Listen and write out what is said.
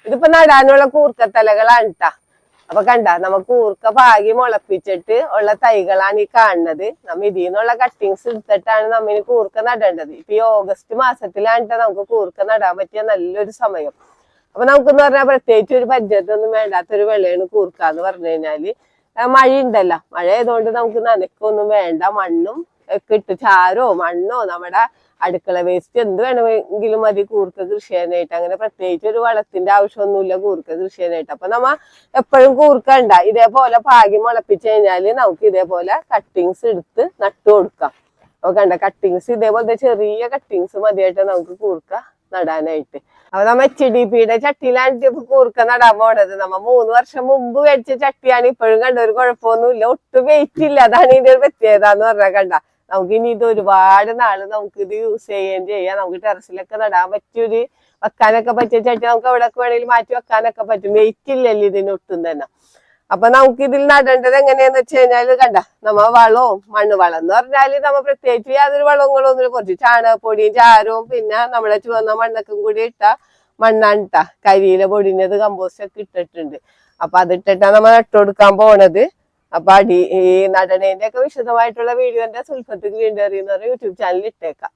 ഇതിപ്പോ നടാനുള്ള കൂർക്കത്തലകളാണ് ട്ടാ. അപ്പൊ കണ്ട നമുക്ക് കൂർക്ക പാകി മുളപ്പിച്ചിട്ട് ഉള്ള തൈകളാണ് ഈ കാണുന്നത്. നമ്മ ഇതിൽ നിന്നുള്ള കട്ടിങ്സ് എടുത്തിട്ടാണ് നമ്മിന് കൂർക്ക നടേണ്ടത്. ഇപ്പൊ ഈ ഓഗസ്റ്റ് മാസത്തിലാണ് നമുക്ക് കൂർക്ക നടാൻ പറ്റിയ നല്ലൊരു സമയം. അപ്പൊ നമുക്കെന്ന് പറഞ്ഞാൽ പ്രത്യേകിച്ച് ഒരു പരിചയത്തൊന്നും വേണ്ടാത്തൊരു വിളയാണ് കൂർക്ക എന്ന് പറഞ്ഞു കഴിഞ്ഞാല്. മഴ ഉണ്ടല്ലോ, മഴ ആയതുകൊണ്ട് നമുക്ക് നനക്കൊന്നും വേണ്ട. മണ്ണും ഒക്കെ ഇട്ട് ചാരോ മണ്ണോ നമ്മുടെ അടുക്കള വേസ്റ്റ് എന്ത് വേണമെങ്കിലും മതി കൂർക്ക കൃഷി ചെയ്യാനായിട്ട്. അങ്ങനെ പ്രത്യേകിച്ച് ഒരു വളത്തിന്റെ ആവശ്യമൊന്നുമില്ല കൂർക്ക കൃഷി ചെയ്യാനായിട്ട്. അപ്പൊ നമ്മ എപ്പോഴും കൂർക്ക ഉണ്ടാ ഇതേപോലെ പാകി മുളപ്പിച്ചു കഴിഞ്ഞാല് നമുക്ക് ഇതേപോലെ കട്ടിങ്സ് എടുത്ത് നട്ടു കൊടുക്കാം. അപ്പൊ കണ്ട കട്ടിങ്സ് ഇതേപോലത്തെ ചെറിയ കട്ടിങ്സ് മതിയായിട്ട് നമുക്ക് കൂർക്ക നടാനായിട്ട്. അപ്പൊ നമ്മ HDPയുടെ ചട്ടിയിലാണ് കൂർക്ക നടാൻ പോണത്. നമ്മ 3 വർഷം മുമ്പ് മേടിച്ച ചട്ടിയാണ്. ഇപ്പോഴും കണ്ട ഒരു കുഴപ്പമൊന്നുമില്ല, ഒട്ടും വെയിറ്റ് ഇല്ല. അതാണ് ഇതിന്റെ ഒരു പ്രത്യേകത എന്ന് പറഞ്ഞാൽ. കണ്ട നമുക്ക് ഇനി ഇത് ഒരുപാട് നാള് നമുക്ക് ഇത് യൂസ് ചെയ്യുകയും ചെയ്യാം. നമുക്ക് ടെറസിലൊക്കെ നടാൻ പറ്റിയൊരു വെക്കാനൊക്കെ പറ്റിയ ചട്ടി നമുക്ക് എവിടെയൊക്കെ വേണമെങ്കിലും മാറ്റി വെക്കാനൊക്കെ പറ്റും. വെയിറ്റ് ഇല്ലല്ലോ ഇതിന് ഒട്ടും തന്നെ. അപ്പൊ നമുക്ക് ഇതിൽ നടേണ്ടത് എങ്ങനെയാന്ന് വെച്ച് കഴിഞ്ഞാല് കണ്ട നമ്മ വളവും മണ്ണ് വളം എന്ന് പറഞ്ഞാല് നമ്മ പ്രത്യേകിച്ച് യാതൊരു വളങ്ങളൊന്നും കുറച്ച് ചാണകപ്പൊടിയും ചാരവും പിന്നെ നമ്മുടെ ചുവന്ന മണ്ണൊക്കെ കൂടി ഇട്ട മണ്ണാണ് ഇട്ട കരിയില പൊടിഞ്ഞത് കമ്പോസ്റ്റ് ഒക്കെ ഇട്ടിട്ടുണ്ട്. അപ്പൊ അതിട്ടിട്ടാണ് നമ്മൾ നട്ടുകൊടുക്കാൻ പോണത്. അപ്പൊ ഈ നടണേന്റെ ഒക്കെ വിശദമായിട്ടുള്ള വീഡിയോന്റെ സുൽഫത്ത് ഗ്രീനറി എന്ന് പറഞ്ഞ യൂട്യൂബ് ചാനൽ ഇട്ടേക്കാം.